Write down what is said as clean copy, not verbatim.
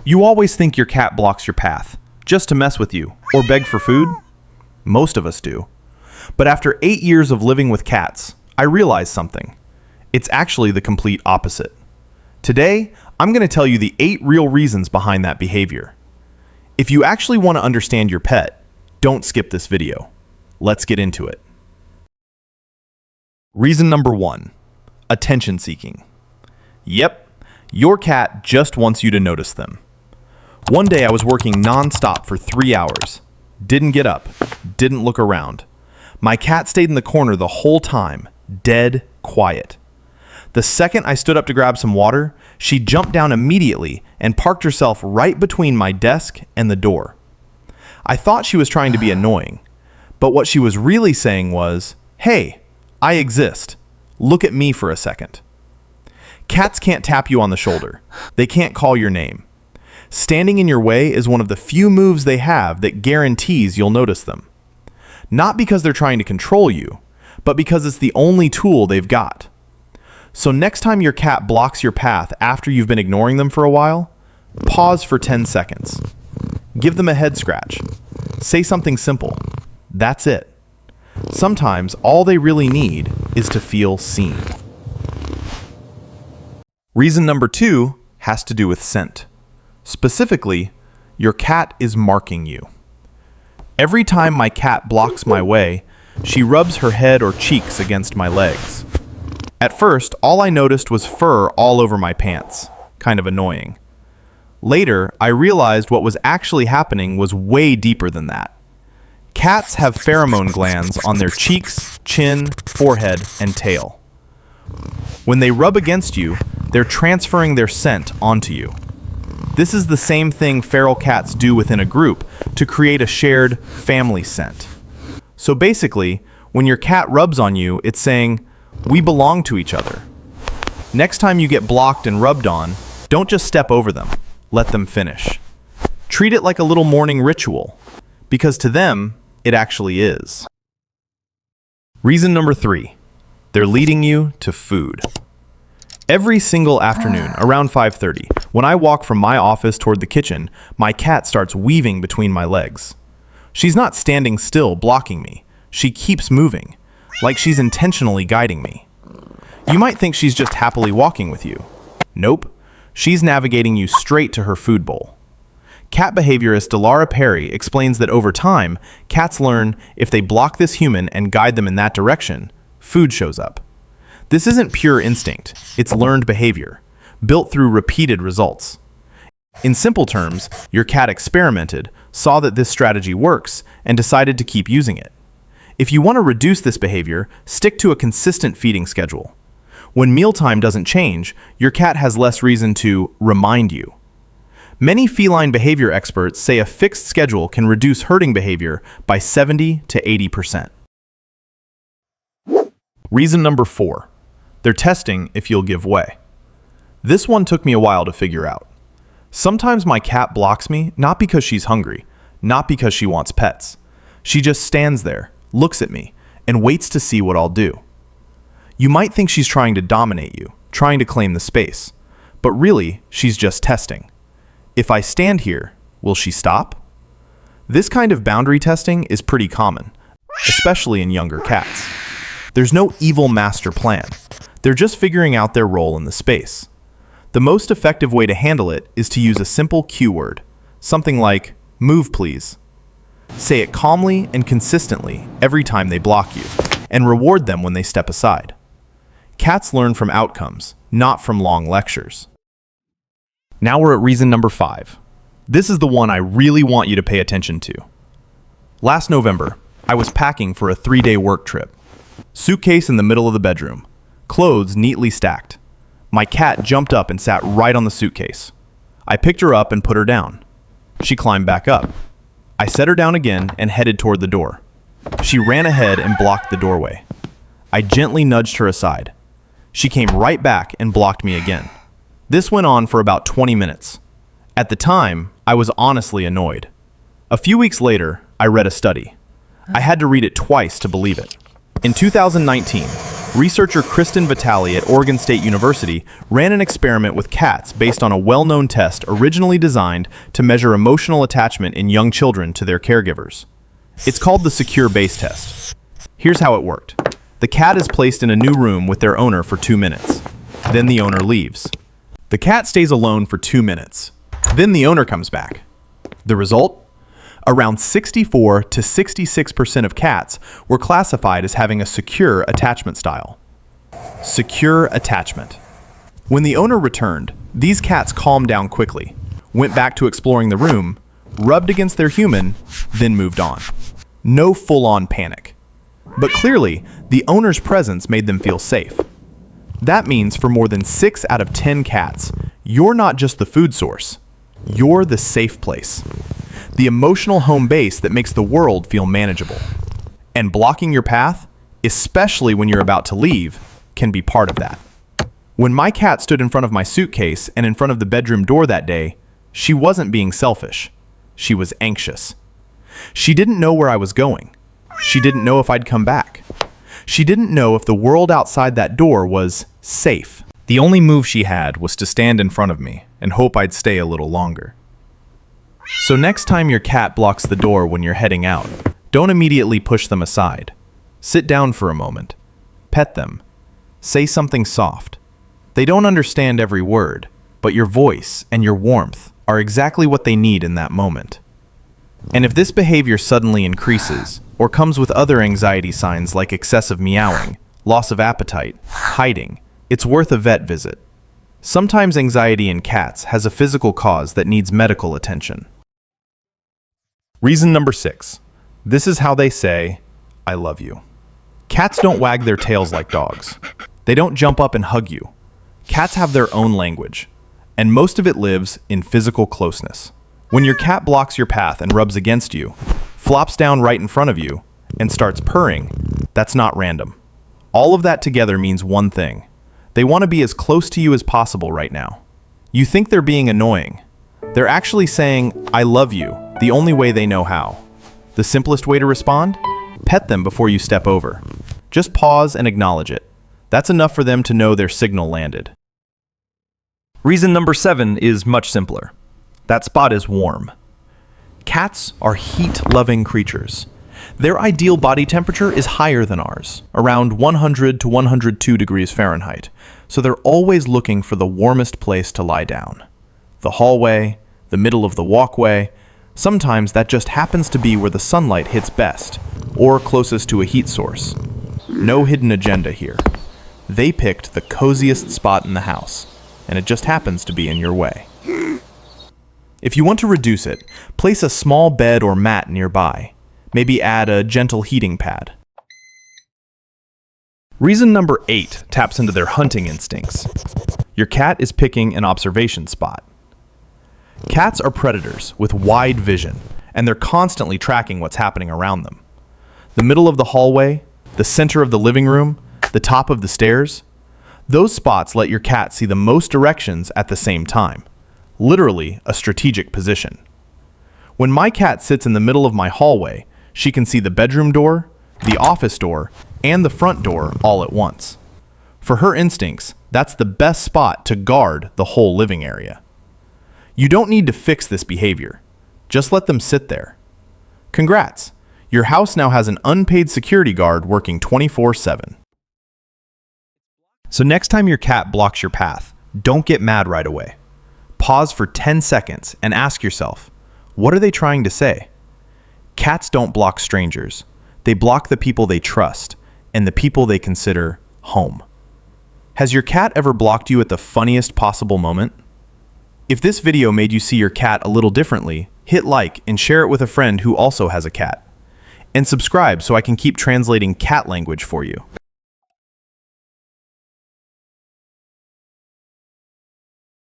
You always think your cat blocks your path, just to mess with you, or beg for food? Most of us do. But after 8 years of living with cats, I realized something. It's actually the complete opposite. Today, I'm going to tell you the 8 real reasons behind that behavior. If you actually want to understand your pet, don't skip this video. Let's get into it. Reason number 1, attention seeking. Yep, your cat just wants you to notice them. One day I was working non-stop for 3 hours. Didn't get up, didn't look around. My cat stayed in the corner the whole time, dead quiet. The second I stood up to grab some water, she jumped down immediately and parked herself right between my desk and the door. I thought she was trying to be annoying, but what she was really saying was, "Hey, I exist. Look at me for a second." Cats can't tap you on the shoulder. They can't call your name. Standing in your way is one of the few moves they have that guarantees you'll notice them. Not because they're trying to control you, but because it's the only tool they've got. So next time your cat blocks your path after you've been ignoring them for a while, pause for 10 seconds. Give them a head scratch. Say something simple. That's it. Sometimes all they really need is to feel seen. Reason number 2 has to do with scent. Specifically, your cat is marking you. Every time my cat blocks my way, she rubs her head or cheeks against my legs. At first, all I noticed was fur all over my pants. Kind of annoying. Later, I realized what was actually happening was way deeper than that. Cats have pheromone glands on their cheeks, chin, forehead, and tail. When they rub against you, they're transferring their scent onto you. This is the same thing feral cats do within a group to create a shared family scent. So basically, when your cat rubs on you, it's saying, "We belong to each other." Next time you get blocked and rubbed on, don't just step over them. Let them finish. Treat it like a little morning ritual, because to them, it actually is. Reason number 3, they're leading you to food. Every single afternoon, around 5:30, when I walk from my office toward the kitchen, my cat starts weaving between my legs. She's not standing still, blocking me. She keeps moving, like she's intentionally guiding me. You might think she's just happily walking with you. Nope, she's navigating you straight to her food bowl. Cat behaviorist Delara Perry explains that over time, cats learn if they block this human and guide them in that direction, food shows up. This isn't pure instinct, it's learned behavior, built through repeated results. In simple terms, your cat experimented, saw that this strategy works, and decided to keep using it. If you want to reduce this behavior, stick to a consistent feeding schedule. When mealtime doesn't change, your cat has less reason to remind you. Many feline behavior experts say a fixed schedule can reduce herding behavior by 70 to 80%. Reason number 4. They're testing if you'll give way. This one took me a while to figure out. Sometimes my cat blocks me not because she's hungry, not because she wants pets. She just stands there, looks at me, and waits to see what I'll do. You might think she's trying to dominate you, trying to claim the space, but really, she's just testing. If I stand here, will she stop? This kind of boundary testing is pretty common, especially in younger cats. There's no evil master plan. They're just figuring out their role in the space. The most effective way to handle it is to use a simple cue word, something like, "Move please." Say it calmly and consistently every time they block you, and reward them when they step aside. Cats learn from outcomes, not from long lectures. Now we're at reason number 5. This is the one I really want you to pay attention to. Last November, I was packing for a 3-day work trip. Suitcase in the middle of the bedroom. Clothes neatly stacked. My cat jumped up and sat right on the suitcase. I picked her up and put her down. She climbed back up. I set her down again and headed toward the door. She ran ahead and blocked the doorway. I gently nudged her aside. She came right back and blocked me again. This went on for about 20 minutes. At the time, I was honestly annoyed. A few weeks later, I read a study. I had to read it twice to believe it. In 2019, Researcher Kristen Vitale at Oregon State University ran an experiment with cats based on a well-known test originally designed to measure emotional attachment in young children to their caregivers. It's called the Secure Base Test. Here's how it worked. The cat is placed in a new room with their owner for 2 minutes. Then the owner leaves. The cat stays alone for 2 minutes. Then the owner comes back. The result? Around 64 to 66% of cats were classified as having a secure attachment style. Secure attachment. When the owner returned, these cats calmed down quickly, went back to exploring the room, rubbed against their human, then moved on. No full-on panic. But clearly, the owner's presence made them feel safe. That means for more than 6 out of 10 cats, you're not just the food source. You're the safe place. The emotional home base that makes the world feel manageable. And blocking your path, especially when you're about to leave, can be part of that. When my cat stood in front of my suitcase and in front of the bedroom door that day, she wasn't being selfish. She was anxious. She didn't know where I was going. She didn't know if I'd come back. She didn't know if the world outside that door was safe. The only move she had was to stand in front of me and hope I'd stay a little longer. So next time your cat blocks the door when you're heading out, don't immediately push them aside. Sit down for a moment. Pet them. Say something soft. They don't understand every word, but your voice and your warmth are exactly what they need in that moment. And if this behavior suddenly increases, or comes with other anxiety signs like excessive meowing, loss of appetite, hiding, it's worth a vet visit. Sometimes anxiety in cats has a physical cause that needs medical attention. Reason number 6. This is how they say, I love you. Cats don't wag their tails like dogs. They don't jump up and hug you. Cats have their own language, and most of it lives in physical closeness. When your cat blocks your path and rubs against you, flops down right in front of you, and starts purring, that's not random. All of that together means one thing. They want to be as close to you as possible right now. You think they're being annoying. They're actually saying, I love you, the only way they know how. The simplest way to respond? Pet them before you step over. Just pause and acknowledge it. That's enough for them to know their signal landed. Reason number 7 is much simpler. That spot is warm. Cats are heat-loving creatures. Their ideal body temperature is higher than ours, around 100 to 102 degrees Fahrenheit, so they're always looking for the warmest place to lie down. The hallway, the middle of the walkway, sometimes that just happens to be where the sunlight hits best, or closest to a heat source. No hidden agenda here. They picked the coziest spot in the house, and it just happens to be in your way. If you want to reduce it, place a small bed or mat nearby. Maybe add a gentle heating pad. Reason number 8 taps into their hunting instincts. Your cat is picking an observation spot. Cats are predators with wide vision, and they're constantly tracking what's happening around them. The middle of the hallway, the center of the living room, the top of the stairs, those spots let your cat see the most directions at the same time. Literally a strategic position. When my cat sits in the middle of my hallway, she can see the bedroom door, the office door, and the front door all at once. For her instincts, that's the best spot to guard the whole living area. You don't need to fix this behavior. Just let them sit there. Congrats! Your house now has an unpaid security guard working 24/7. So next time your cat blocks your path, don't get mad right away. Pause for 10 seconds and ask yourself, what are they trying to say? Cats don't block strangers. They block the people they trust and the people they consider home. Has your cat ever blocked you at the funniest possible moment? If this video made you see your cat a little differently, hit like and share it with a friend who also has a cat. And subscribe so I can keep translating cat language for you.